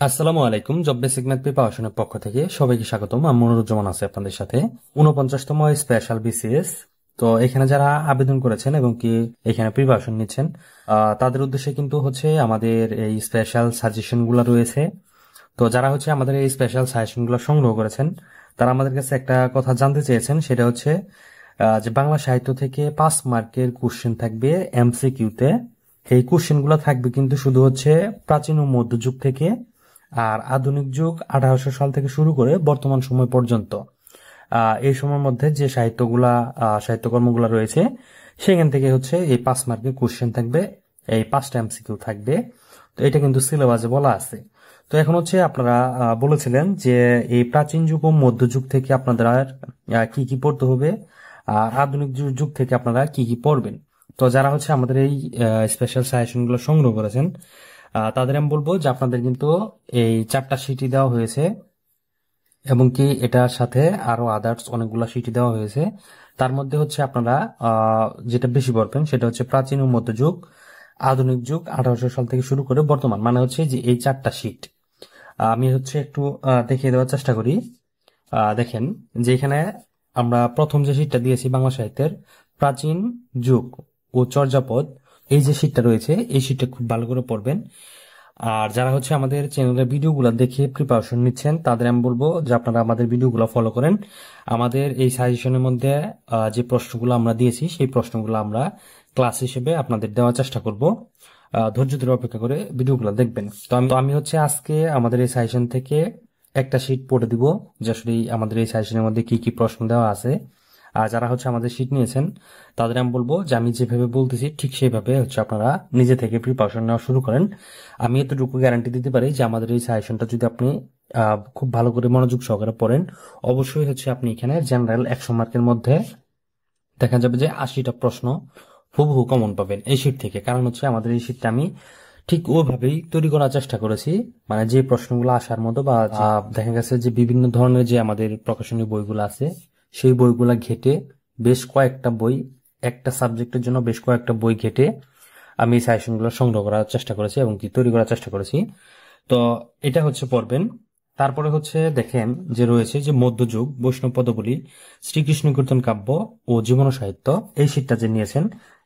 আসসালামু আলাইকুম। Job basic math প্রিপারেশনের পক্ষ থেকে সবাইকে স্বাগতম। আমি মনিরুজ্জামান আছি আপনাদের সাথে। 49তম স্পেশাল বিসিএস। তো এখানে যারা আবেদন করেছেন এবং কি এখানে প্রিপারেশন নিচ্ছেন, তাদের উদ্দেশ্যে কিন্তু হচ্ছে আমাদের এই স্পেশাল সাজেশন গুলা রয়েছে। তো যারা হচ্ছে আমাদের এই স্পেশাল সাজেশন গুলো সংগ্রহ করেছেন, তারা আমাদের কাছে একটা কথা জানতে চেয়েছেন। সেটা হচ্ছে যে বাংলা সাহিত্য থেকে 5 মার্কের কোশ্চেন থাকবে এমসিকিউতে। এই কোশ্চেন গুলো থাকবে কিন্তু শুধু হচ্ছে প্রাচীন ও মধ্যযুগ থেকে, আর আধুনিক যুগ 1800 সাল থেকে শুরু করে বর্তমান সময় পর্যন্ত। এই সময়ের মধ্যে যে সাহিত্যকর্মগুলো রয়েছে, সেখান থেকে হচ্ছে এই 5 মার্কের কোশ্চেন থাকবে, এই 5টা এমসিকিউ থাকবে। তো এটা কিন্তু সিলেবাসে বলা আছে। তো এখন হচ্ছে আপনারা বলেছিলেন যে এই প্রাচীন যুগ ও মধ্যযুগ থেকে আপনাদের কি কি পড়তে হবে, আর আধুনিক যুগ থেকে আপনারা কি কি পড়বেন। তো যারা হচ্ছে আমাদের এই স্পেশাল সাজেশন গুলো সংগ্রহ করেছেন, তাদের আমি বলবো যে আপনাদের কিন্তু এই 4টা সিটি দেওয়া হয়েছে, এবং কি এটার সাথে আরো আদার্স অনেকগুলা সিটি দেওয়া হয়েছে। তার মধ্যে হচ্ছে আপনারা যেটা বেশি পড়বেন সেটা হচ্ছে প্রাচীন ও মধ্যযুগ, আধুনিক যুগ 1800 সাল থেকে শুরু করে বর্তমান, মানে হচ্ছে যে এই 4টা সিট। আমি হচ্ছে একটু দেখিয়ে দেওয়ার চেষ্টা করি। দেখেন যে এখানে আমরা প্রথম যে শীটটা দিয়েছি বাংলা সাহিত্যের প্রাচীন যুগ ও চর্যাপদ, এই যে শীটটা রয়েছে এই শীটটা খুব ভালো করে পড়বেন। আর যারা হচ্ছে আমাদের চ্যানেলের ভিডিওগুলো দেখে প্রিপারেশন নিচ্ছেন, তাদের আমি বলবো যে আপনারা আমাদের ভিডিওগুলো ফলো করেন। আমাদের এই সাজেশনের মধ্যে যে প্রশ্নগুলো আমরা দিয়েছি, সেই প্রশ্নগুলো আমরা ক্লাস হিসেবে আপনাদের দেওয়ার চেষ্টা করব। ধৈর্য ধরে অপেক্ষা করে ভিডিওগুলো দেখবেন। তো আমি হচ্ছে আজকে আমাদের এই সাজেশন থেকে একটা শীট পড়ে দিব, যে আসলে আমাদের এই সাজেশনের মধ্যে কি কি প্রশ্ন দেওয়া আছে। আর যারা হচ্ছে আমাদের শীট নিয়েছেন, তাদের আমি বলবো যে আমি যেভাবে বলতেছি ঠিক সেইভাবে হচ্ছে আপনারা নিজে থেকে প্রিপারেশন নেওয়া শুরু করেন। আমি এতটুকু গ্যারান্টি দিতে পারি যে আমাদের এই সাজেশনটা যদি আপনি খুব ভালো করে মনোযোগ সহকারে পড়েন, অবশ্যই হচ্ছে আপনি এখানে জেনারেল 100 মার্কের মধ্যে দেখা যাবে যে 80টা প্রশ্ন হুবহু কমন পাবেন এই শীট থেকে। কারণ হচ্ছে আমাদের এই শীটটা আমি ঠিক ওইভাবেই তৈরি করার চেষ্টা করেছি, মানে যে প্রশ্নগুলো আসার মতো, বা দেখা গেছে যে বিভিন্ন ধরনের যে আমাদের প্রকাশনী বইগুলো আছে, সেই বইগুলা ঘেটে বেশ কয়েকটা বই, একটা সাবজেক্টের জন্য বেশ কয়েকটা বই ঘেটে আমি এই সাজেশনগুলো সংগ্রহ করার চেষ্টা করেছি এবং কি তৈরি করার চেষ্টা করেছি। তো এটা হচ্ছে পড়বেন। তারপরে হচ্ছে দেখেন যে রয়েছে যে মধ্যযুগ, বৈষ্ণব পদবলী, শ্রীকৃষ্ণ কীর্তন কাব্য ও জীবন সাহিত্য, এই শীটটা যে নিয়েছেন,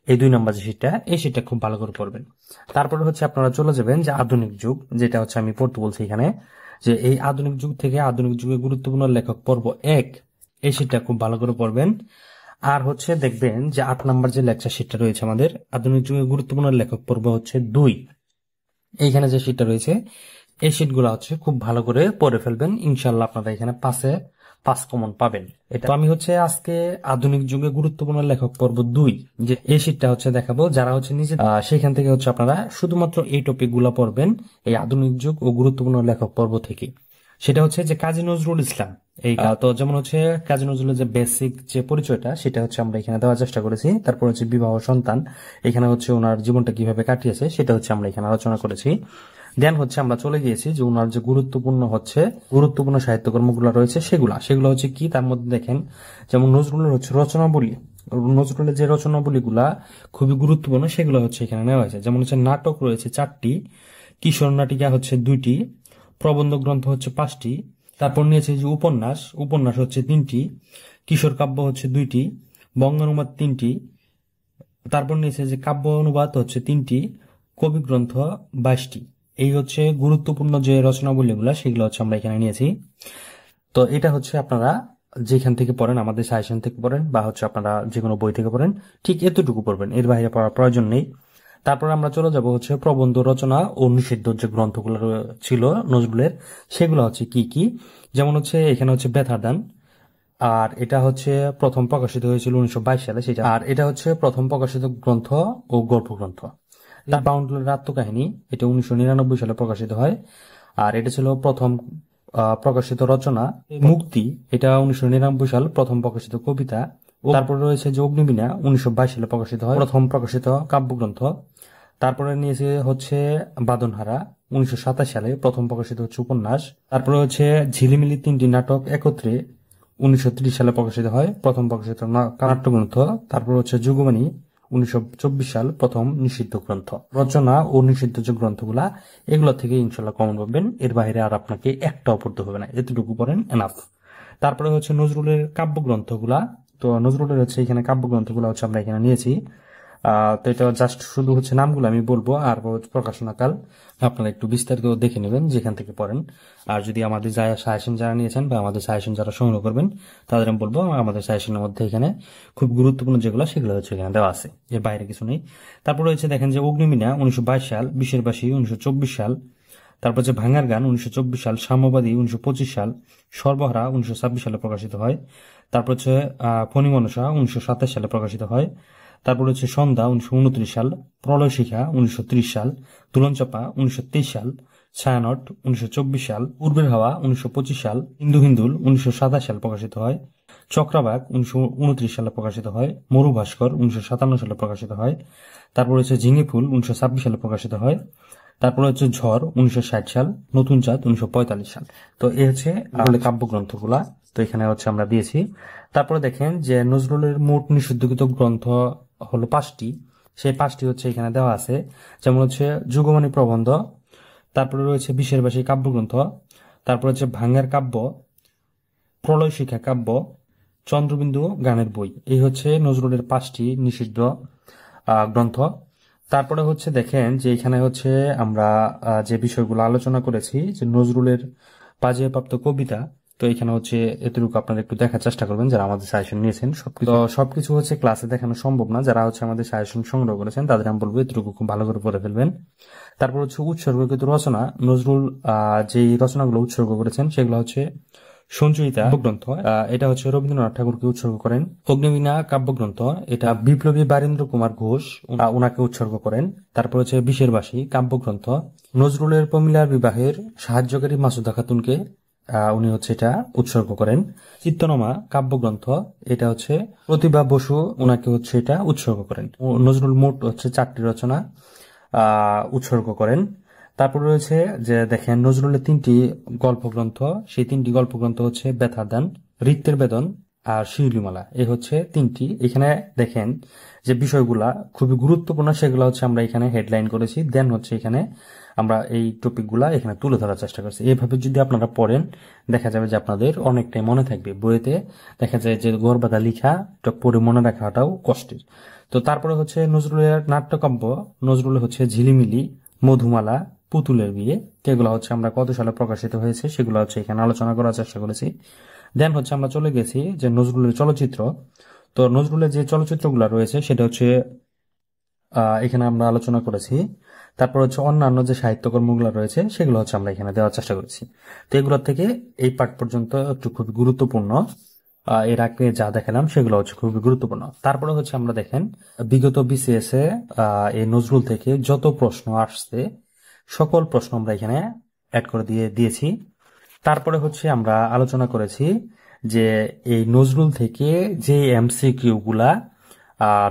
এই 2 নম্বর যে শীটটা, এই শীটটা খুব ভালো করে পড়বেন। তারপরে হচ্ছে আপনারা চলে যাবেন যে আধুনিক যুগ, যেটা হচ্ছে আমি পড়তে বলছি এখানে, যে এই আধুনিক যুগ থেকে আধুনিক যুগে গুরুত্বপূর্ণ লেখক পর্ব 1, এই শীটটা খুব ভালো করে পড়বেন। আর হচ্ছে দেখবেন যে 8 নম্বর যে লেকচার শীটটা রয়েছে আমাদের আধুনিক যুগে গুরুত্বপূর্ণ লেখক পর্ব হচ্ছে 2, এইখানে যে শীটটা রয়েছে এই শীটগুলো হচ্ছে খুব ভালো করে পড়ে ফেলবেন। ইনশাল্লাহ আপনারা এখানে 5 কমন পাবেন। এটা তো আমি হচ্ছে আজকে আধুনিক যুগে গুরুত্বপূর্ণ লেখক পর্ব 2, যে এই শীটটা হচ্ছে দেখাবো। যারা হচ্ছে নিজে সেখান থেকে হচ্ছে আপনারা শুধুমাত্র এই টপিক গুলা পড়বেন এই আধুনিক যুগ ও গুরুত্বপূর্ণ লেখক পর্ব থেকে। সেটা হচ্ছে যে কাজী নজরুল ইসলাম। এই তো যেমন হচ্ছে কাজী নজরুলের যে বেসিক যে পরিচয়টা, সেটা হচ্ছে আমরা এখানে দেওয়ার চেষ্টা করেছি। তারপর হচ্ছে বিবাহ সন্তান, এখানে হচ্ছে ওনার জীবনটা কিভাবে কাটিয়েছে সেটা হচ্ছে আমরা এখানে আলোচনা করেছি। দেন হচ্ছে আমরা চলে গিয়েছি যে ওনার যে গুরুত্বপূর্ণ সাহিত্যকর্মগুলো রয়েছে সেগুলো হচ্ছে কি, তার মধ্যে দেখেন যেমন নজরুলের হচ্ছে রচনাবলী, নজরুলের যে রচনাবলীগুলা খুবই গুরুত্বপূর্ণ, সেগুলো হচ্ছে এখানে নেওয়া হয়েছে। যেমন হচ্ছে নাটক রয়েছে 4টি, কিশোর নাটিকা হচ্ছে 2টি, প্রবন্ধ গ্রন্থ হচ্ছে 5টি, তারপর নিয়েছে যে উপন্যাস হচ্ছে 3টি, কিশোর কাব্য হচ্ছে 2টি, বঙ্গানুবাদ 3টি, তারপর নিয়েছে যে কাব্য অনুবাদ হচ্ছে 3টি, কবি গ্রন্থ 22টি। এই হচ্ছে গুরুত্বপূর্ণ যে রচনাবলীগুলো, সেগুলো হচ্ছে আমরা এখানে নিয়েছি। তো এটা হচ্ছে আপনারা যেখান থেকে পড়েন, আমাদের সাজেশন থেকে পড়েন, বা হচ্ছে আপনারা যে কোনো বই থেকে পড়েন, ঠিক এতটুকু পড়বেন, এর বাইরে পড়ার প্রয়োজন নেই। তারপর আমরা চলে যাব হচ্ছে প্রবন্ধ রচনা ও নিষিদ্ধ যে গ্রন্থগুলো ছিল নজরুলের, সেগুলো হচ্ছে কি কি। যেমন হচ্ছে এখানে হচ্ছে বেতার দান, আর এটা হচ্ছে প্রথম প্রকাশিত হয়েছিল 1922 সালে সেটা। আর এটা হচ্ছে প্রথম প্রকাশিত গ্রন্থ ও গল্প গ্রন্থ। তার বাউন্ডুলের আত্মকাহিনী, এটা 1999 সালে প্রকাশিত হয়। আর এটা ছিল প্রথম প্রকাশিত রচনা। মুক্তি, এটা 1999 সাল প্রথম প্রকাশিত কবিতা। তারপরে রয়েছে যে অগ্নিবীণা, 1922 সালে প্রকাশিত হয়, প্রথম প্রকাশিত কাব্যগ্রন্থ। তারপরে নিয়েছে হচ্ছে বাদনহারা, 1927 সালে প্রথম প্রকাশিত হচ্ছে উপন্যাস। তারপরে হচ্ছে ঝিলিমিলি 3টি নাটক একত্রে 1930 সালে প্রকাশিত হয়, প্রথম প্রকাশিত নাট্যগ্রন্থ। তারপর হচ্ছে যুগবাণী, 1924 সাল প্রথম নিষিদ্ধ গ্রন্থ। রচনা ও নিষিদ্ধ যে গ্রন্থগুলা এগুলো থেকে ইনশাল্লাহ কমন পাবেন, এর বাইরে আর আপনাকে একটাও পড়তে হবে না, এতটুকু পড়েন এনাফ। তারপরে হচ্ছে নজরুলের কাব্যগ্রন্থগুলা। তো নজরুলের হচ্ছে এখানে কাব্যগ্রন্থগুলো হচ্ছে আমরা এখানে নিয়েছি। তো এটা জাস্ট শুধু হচ্ছে নামগুলো আমি বলবো, আর প্রকাশনাকাল আপনারা একটু বিস্তারিত দেখে নেবেন যেখান থেকে পড়েন। আর যদি আমাদের সাজেশন যারা নিয়েছেন বা আমাদের সাজেশন যারা সংগ্রহ করবেন তাদের আমি বলবো আমাদের সাজেশনের মধ্যে এখানে খুব গুরুত্বপূর্ণ যেগুলো সেগুলো হচ্ছে এখানে দেওয়া আছে, এর বাইরে কিছু নেই। তারপর হচ্ছে দেখেন যে অগ্নিবীণা 1922 সাল, বিশের বাসী 1924 সাল, তারপর হচ্ছে ভাঙার গান 1924 সাল, সাম্যবাদী 1925 সাল, সর্বহারা 1926 সালে প্রকাশিত হয়। তারপর হচ্ছে ফণিমনসা 1927 সালে প্রকাশিত হয়। তারপর হচ্ছে সন্ধ্যা 1929 সাল, প্রলয় শিখা 1930 সাল, দুলনচাপা 1923 সাল, ছায়ানট 1924 সাল, পূর্বের হাওয়া 1925 সাল, হিন্দু হিন্দুল 1927 সালে প্রকাশিত হয়। চক্রাবাক 1929 সালে প্রকাশিত হয়। মরু ভাস্কর 1957 সালে প্রকাশিত হয়। তারপর হচ্ছে ঝিঙে ফুল 1926 সালে প্রকাশিত হয়। তারপর হচ্ছে ঝড় 1960 সাল, নতুন চাঁদ 1945 সাল। তো এই হচ্ছে আসলে কাব্যগ্রন্থগুলা, তো এখানে হচ্ছে আমরা দিয়েছি। তারপরে দেখেন যে নজরুলের মোট নিষিদ্ধকৃত গ্রন্থ হলো 5টি, সেই 5টি হচ্ছে এখানে দেওয়া আছে। যেমন হচ্ছে যুগমণি প্রবন্ধ, তারপরে রয়েছে বিশের বাসী কাব্যগ্রন্থ, তারপর হচ্ছে ভাঙ্গার কাব্য, প্রলয় শিখা কাব্য, চন্দ্রবিন্দু গানের বই। এই হচ্ছে নজরুলের 5টি নিষিদ্ধ গ্রন্থ। তারপরে হচ্ছে দেখেন যে এখানে হচ্ছে আমরা যে বিষয়গুলো আলোচনা করেছি, যে নজরুলের বাজেয়াপ্রাপ্ত কবিতা, তো এখানে হচ্ছে এতটুকু আপনারা একটু দেখার চেষ্টা করবেন যারা আমাদের সাজেশন নিয়েছেন। সবকিছু হচ্ছে ক্লাসে দেখানো সম্ভব না, যারা হচ্ছে আমাদের সাজেশন সংগ্রহ করেছেন তাদের আমি বলবো এতটুকু খুব ভালো করে পড়ে ফেলবেন। তারপর হচ্ছে উৎসর্গকৃত রচনা, নজরুল যেই রচনাগুলো উৎসর্গ করেছেন সেগুলো হচ্ছে সঞ্চয়িতা কাব্যগ্রন্থ, এটা হচ্ছে রবীন্দ্রনাথ ঠাকুরকে উৎসর্গ করেন। অগ্নিবীণা কাব্যগ্রন্থ, এটা বিপ্লবী বারীন্দ্র কুমার ঘোষ ওনাকে উৎসর্গ করেন। তারপর হচ্ছে বিশের বাসী কাব্যগ্রন্থ, নজরুলের প্রমিলার বিবাহের সাহায্যকারী মাসুদা খাতুনকে উনি হচ্ছে এটা উৎসর্গ করেন। চিত্তনামা কাব্যগ্রন্থ, এটা হচ্ছে প্রতিভা বসু ওনাকে হচ্ছে এটা উৎসর্গ করেন। নজরুল মোট হচ্ছে 4টি রচনা উৎসর্গ করেন। তারপর রয়েছে যে দেখেন নজরুলের 3টি গল্পগ্রন্থ, সেই 3টি গল্পগ্রন্থ হচ্ছে ব্যথার দান, রিক্তের বেদন আর শিউলিমালা। এই হচ্ছে 3টি। এখানে দেখেন যে বিষয়গুলা খুবই গুরুত্বপূর্ণ সেগুলো হচ্ছে আমরা এখানে হেডলাইন করেছি, দেন হচ্ছে এখানে আমরা এই টপিকগুলা এখানে তুলে ধরার চেষ্টা করছি। এইভাবে যদি আপনারা পড়েন দেখা যাবে যে আপনাদের অনেকটাই মনে থাকবে। বইতে দেখা যায় যে গড়বাধা লিখা পড়ে মনে রাখাটাও কষ্টের। তো তারপরে হচ্ছে নজরুলের নাট্যকাব্য, নজরুলের হচ্ছে ঝিলিমিলি, মধুমালা, পুতুলের বিয়ে, এগুলো হচ্ছে আমরা কত সালে প্রকাশিত হয়েছে সেগুলো হচ্ছে এখানে আলোচনা করার চেষ্টা করেছি। দেন হচ্ছে আমরা চলে গেছি যে নজরুলের চলচ্চিত্র। তো নজরুলের যে চলচ্চিত্রগুলো রয়েছে সেটা হচ্ছে এখানে আমরা আলোচনা করেছি। তারপর হচ্ছে অন্যান্য যে সাহিত্যকর্মগুলো রয়েছে সেগুলো হচ্ছে আমরা এখানে দেওয়ার চেষ্টা করেছি। তো এগুলোর থেকে এই পার্ট পর্যন্ত একটু খুবই গুরুত্বপূর্ণ, এর আগে যা দেখালাম সেগুলো হচ্ছে খুবই গুরুত্বপূর্ণ। তারপরে হচ্ছে আমরা দেখেন বিগত বিসিএস এ এই নজরুল থেকে যত প্রশ্ন আসছে সকল প্রশ্ন আমরা এখানে অ্যাড করে দিয়েছি। তারপরে হচ্ছে আমরা আলোচনা করেছি যে এই নজরুল থেকে যে এমসিকিউ গুলা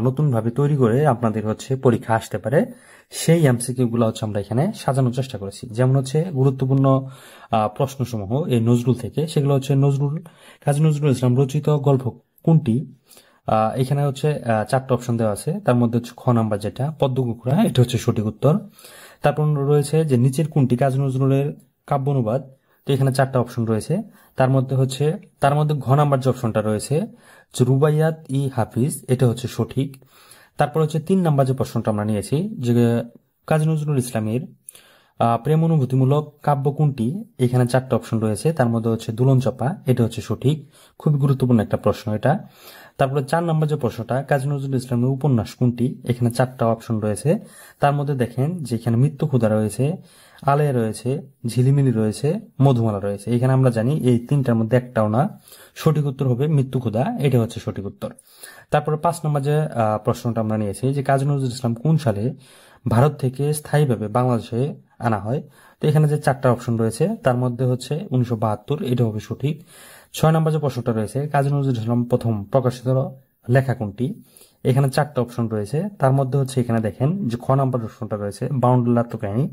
নতুন ভাবে তৈরি করে আপনাদের হচ্ছে পরীক্ষা আসতে পারে, সেই এমসিকিউ গুলা হচ্ছে আমরা এখানে সাজানোর চেষ্টা করেছি। যেমন হচ্ছে গুরুত্বপূর্ণ প্রশ্নসমূহ এই নজরুল থেকে, সেগুলো হচ্ছে কাজী নজরুল ইসলাম রচিত গল্প কোনটি। এখানে হচ্ছে 4টা অপশন দেওয়া আছে, তার মধ্যে হচ্ছে খ নাম্বার যেটা পদ্মকুকুরা, এটা হচ্ছে সঠিক উত্তর। তারপর রয়েছে যে নিচের কোনটি কাজী নজরুলের কাব্য অনুবাদ, তো এখানে 4টা অপশন রয়েছে, তার মধ্যে ঘ নাম্বার যে অপশনটা রয়েছে যে রুবাইয়াত ই হাফিজ, এটা হচ্ছে সঠিক। তারপর হচ্ছে 3 নাম্বার যে প্রশ্নটা আমরা নিয়েছি যে কাজী নজরুল ইসলামের প্রেম অনুভূতিমূলক কাব্য কোনটি, এখানে 4টা অপশন রয়েছে, তার মধ্যে হচ্ছে দুলনচাপা, এটা হচ্ছে সঠিক। খুবই গুরুত্বপূর্ণ একটা প্রশ্ন এটা। তারপরে 4 নাম্বার যে প্রশ্নটা কাজী নজরুল ইসলামের উপন্যাস কোনটি, এখানে 4টা অপশন রয়েছে, তার মধ্যে দেখেন যে এখানে মৃত্যু ক্ষুধা রয়েছে, আলেয়া রয়েছে, ঝিলিমিলি রয়েছে, মধুমালা রয়েছে। এখানে আমরা জানি এই 3টার মধ্যে একটাও না, সঠিক উত্তর হবে মৃত্যু ক্ষুধা, এটা হচ্ছে সঠিক উত্তর। তারপরে 5 নম্বর যে প্রশ্নটা আমরা নিয়েছি যে কাজী নজরুল ইসলাম কোন সালে ভারত থেকে স্থায়ীভাবে বাংলাদেশে আনা হয়, তো এখানে যে 4টা অপশন রয়েছে তার মধ্যে হচ্ছে 1972, এটা হবে সঠিক। 6 নম্বর যে প্রশ্নটা রয়েছে কাজী নজরুল ইসলাম প্রথম প্রকাশিত লেখা কোনটি, এখানে 4টা অপশন রয়েছে, তার মধ্যে হচ্ছে এখানে দেখেন যে খ নাম্বার প্রশ্নটা রয়েছে বাউন্ডুল আত্মকাহিনী,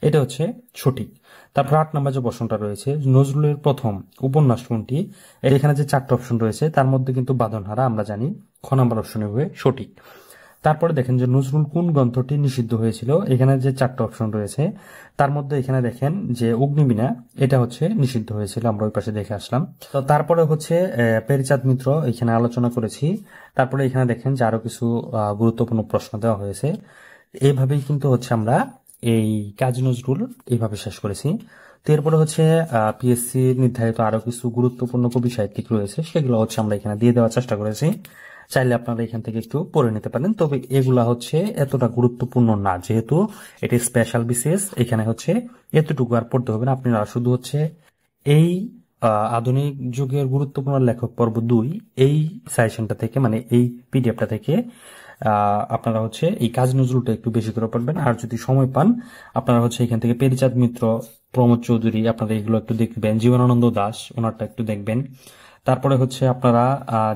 এটা হচ্ছে সঠিক। তারপর 8 নম্বর যে প্রশ্নটা রয়েছে নজরুলের প্রথম উপন্যাস কোনটি, এখানে যে 4টা অপশন রয়েছে তার মধ্যে কিন্তু বাঁধনহারা আমরা জানি খ নাম্বার অপশন হবে সঠিক। তারপরে দেখেন যে নজরুল কোন গ্রন্থটি নিষিদ্ধ হয়েছিল, এখানে যে 4টা অপশন রয়েছে তার মধ্যে এখানে দেখেন যে অগ্নিবীণা এটা হচ্ছে নিষিদ্ধ হয়েছিল, আমরা ওই পাশে দেখে আসলাম। তো তারপরে হচ্ছে পেরিচাঁদ মিত্র এখানে আলোচনা করেছি। তারপরে এখানে দেখেন যে আরো কিছু গুরুত্বপূর্ণ প্রশ্ন দেওয়া হয়েছে। এইভাবেই কিন্তু হচ্ছে আমরা এই কাজী নজরুল এইভাবে শেষ করেছি। তো এরপরে হচ্ছে পিএসসি নির্ধারিত আরো কিছু গুরুত্বপূর্ণ কবি সাহিত্যিক রয়েছে, সেগুলো হচ্ছে আমরা এখানে দিয়ে দেওয়ার চেষ্টা করেছি। চাইলে আপনারা এখান থেকে একটু পড়ে নিতে পারেন, তবে এগুলা হচ্ছে এতটা গুরুত্বপূর্ণ না, যেহেতু এটি স্পেশাল বিসিএস। এখানে হচ্ছে এতটুকু আর পড়তে হবে না, আপনারা শুধু হচ্ছে এই আধুনিক যুগের গুরুত্বপূর্ণ লেখক পর্ব 2 এই সাজেশনটা থেকে, মানে এই পিডিএফটা থেকে আপনারা হচ্ছে এই কাজী নজরুলটা একটু বেশি করে পড়বেন। আর যদি সময় পান আপনারা হচ্ছে এখান থেকে পেরিচাঁদ মিত্র, প্রমোদ চৌধুরী, আপনারা এগুলো একটু দেখবেন, জীবনানন্দ দাশ ওনারটা একটু দেখবেন। তারপরে হচ্ছে আপনারা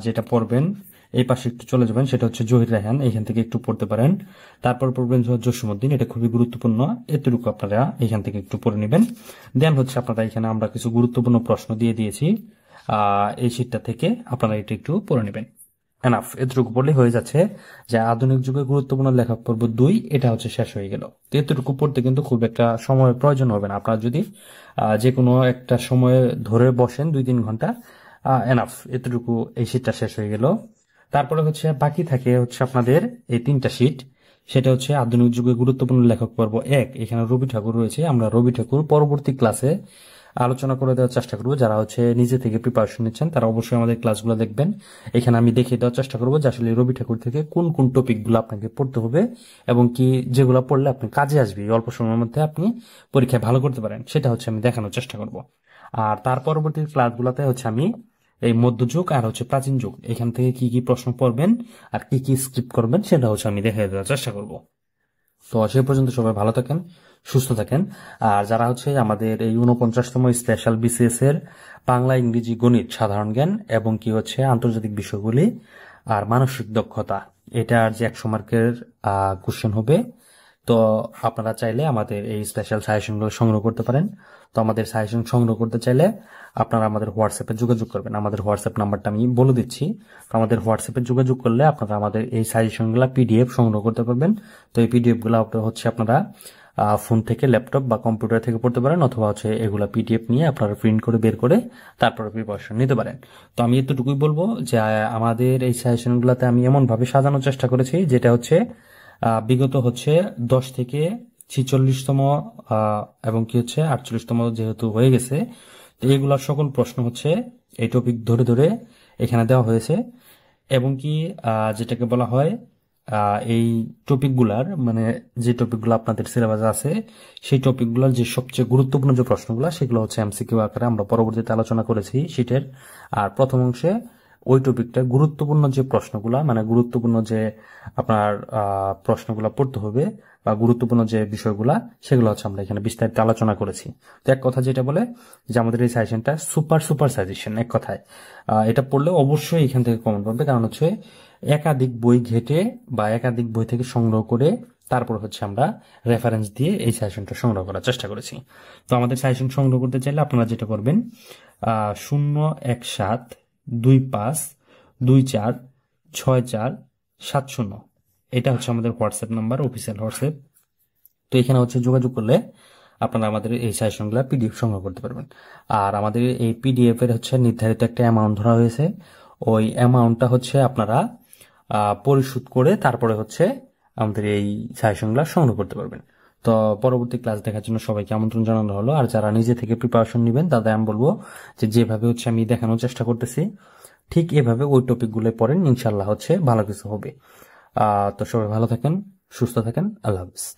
যেটা পড়বেন এই পাশে একটু চলে যাবেন, সেটা হচ্ছে জহির রায়হান, এখান থেকে একটু পড়তে পারেন। তারপর পড়বেন জসীমউদ্দিন, এটা খুবই গুরুত্বপূর্ণ, এতটুকু আপনারা এখান থেকে একটু পড়ে নেবেন। দেন হচ্ছে আপনারা এখানে আমরা কিছু গুরুত্বপূর্ণ প্রশ্ন দিয়ে দিয়েছি এই শীটটা থেকে, আপনারা এটা একটু পড়ে নেবেন। এনাফ, এতটুকু পড়লেই হয়ে যাচ্ছে যে আধুনিক যুগে গুরুত্বপূর্ণ লেখক পর্ব 2 এটা হচ্ছে শেষ হয়ে গেল। তো এতটুকু পড়তে কিন্তু খুব একটা সময়ের প্রয়োজন হবে না, আপনারা যদি যে কোনো একটা সময় ধরে বসেন 2-3 ঘন্টা, এনাফ, এতটুকু এই শীটটা শেষ হয়ে গেল। তারপরে হচ্ছে বাকি থাকে হচ্ছে আপনাদের এই 3টা শীট, সেটা হচ্ছে আধুনিক যুগে গুরুত্বপূর্ণ লেখক পর্ব 1, এখানে রবি ঠাকুর রয়েছে। আমরা রবি ঠাকুর পরবর্তী ক্লাসে আলোচনা করে দেওয়ার চেষ্টা করবো। যারা হচ্ছে নিজে থেকে প্রিপারেশন নিচ্ছেন তারা অবশ্যই আমাদের ক্লাসগুলো দেখবেন। এখানে আমি দেখিয়ে দেওয়ার চেষ্টা করবো যে আসলে রবি ঠাকুর থেকে কোন কোন টপিকগুলো আপনাকে পড়তে হবে এবং কি যেগুলো পড়লে আপনি কাজে আসবে, অল্প সময়ের মধ্যে আপনি পরীক্ষায় ভালো করতে পারেন, সেটা হচ্ছে আমি দেখানোর চেষ্টা করব। আর তার পরবর্তী ক্লাসগুলোতে হচ্ছে আমি এই মধ্যযুগ আর হচ্ছে প্রাচীন যুগ এখান থেকে কি কি প্রশ্ন পড়বেন আর কি কি স্কিপ করবেন সেটা হচ্ছে আমি দেখিয়ে দেওয়ার চেষ্টা করব। তো সে পর্যন্ত সবাই ভালো থাকেন, সুস্থ থাকেন। আর যারা হচ্ছে আমাদের এই 49তম স্পেশাল বিসিএস এর বাংলা, ইংরেজি, গণিত, সাধারণ জ্ঞান এবং কি হচ্ছে আন্তর্জাতিক বিষয়গুলি আর মানসিক দক্ষতা, এটার যে 100 মার্কের কোশ্চেন হবে, তো আপনারা চাইলে আমাদের এই স্পেশাল সাজেশনগুলো সংগ্রহ করতে পারেন। তো আমাদের সাজেশন সংগ্রহ করতে চাইলে আপনারা আমাদের হোয়াটসঅ্যাপে যোগাযোগ করবেন। আমাদের হোয়াটসঅ্যাপ নাম্বারটা আমি বলে দিচ্ছি। তো আমাদের হোয়াটসঅ্যাপে যোগাযোগ করলে আপনারা আমাদের এই সাজেশনগুলো পিডিএফ সংগ্রহ করতে পারবেন। তো এই পিডিএফগুলো হচ্ছে আপনারা ফোন থেকে, ল্যাপটপ বা কম্পিউটার থেকে পড়তে পারেন, অথবা হচ্ছে এগুলা পিডিএফ নিয়ে আপনারা প্রিন্ট করে বের করে তারপরে প্রিপারেশন নিতে পারেন। তো আমি এতটুকুই বলবো যে আমাদের এই সাজেশনগুলোতে আমি এমন ভাবে সাজানোর চেষ্টা করেছি যেটা হচ্ছে বিগত হচ্ছে 10 থেকে 46তম এবং কি হচ্ছে 48তম যেহেতু হয়ে গেছে, তো এইগুলার সকল প্রশ্ন হচ্ছে এই টপিক ধরে ধরে এখানে দেওয়া হয়েছে। এবং কি যেটাকে বলা হয় এই টপিকগুলার, মানে যে টপিকগুলো আপনাদের সিলেবাসে আছে সেই টপিকগুলোর যে সবচেয়ে গুরুত্বপূর্ণ যে প্রশ্নগুলো সেগুলো হচ্ছে এমসিকিউ আকারে আমরা পরবর্তীতে আলোচনা করেছি শীটের। আর প্রথম অংশে ওই টপিকটার গুরুত্বপূর্ণ যে প্রশ্নগুলা, মানে গুরুত্বপূর্ণ যে আপনার প্রশ্নগুলা পড়তে হবে বা গুরুত্বপূর্ণ যে বিষয়গুলা, সেগুলো হচ্ছে আমরা এখানে বিস্তারিত আলোচনা করেছি। তো এক কথা যেটা বলে যে আমাদের এই সাজেশনটা সুপার সুপার সাজেশন, এক কথায় এটা পড়লে অবশ্যই এখান থেকে কমন পাবে, কারণ হচ্ছে একাধিক বই ঘেটে বা একাধিক বই থেকে সংগ্রহ করে তারপর হচ্ছে আমরা রেফারেন্স দিয়ে এই সাজেশনটা সংগ্রহ করার চেষ্টা করেছি। তো আমাদের সাজেশন সংগ্রহ করতে চাইলে আপনারা যেটা করবেন 01725246470, এটা হচ্ছে আমাদের হোয়াটসঅ্যাপ নাম্বার, অফিসিয়াল হোয়াটসঅ্যাপ। তো এখানে হচ্ছে যোগাযোগ করলে আপনারা আমাদের এই সাজেশনগুলো পিডিএফ সংগ্রহ করতে পারবেন। আর আমাদের এই পিডিএফ এর হচ্ছে নির্ধারিত একটা অ্যামাউন্ট ধরা হয়েছে, ওই অ্যামাউন্টটা হচ্ছে আপনারা পরিশোধ করে তারপরে হচ্ছে আমাদের এই সাজেশনগুলো সংগ্রহ করতে পারবেন। তো পরবর্তী ক্লাস দেখার জন্য সবাইকে আমন্ত্রণ জানানো হলো। আর যারা নিজে থেকে প্রিপারেশন নেবেন তাদের আমি বলবো যে যেভাবে হচ্ছে আমি দেখানোর চেষ্টা করতেছি ঠিক এভাবে ওই টপিকগুলো পড়েন, ইনশাল্লাহ হচ্ছে ভালো কিছু হবে। তো সবাই ভালো থাকেন, সুস্থ থাকেন, আল্লাহ হাফিজ।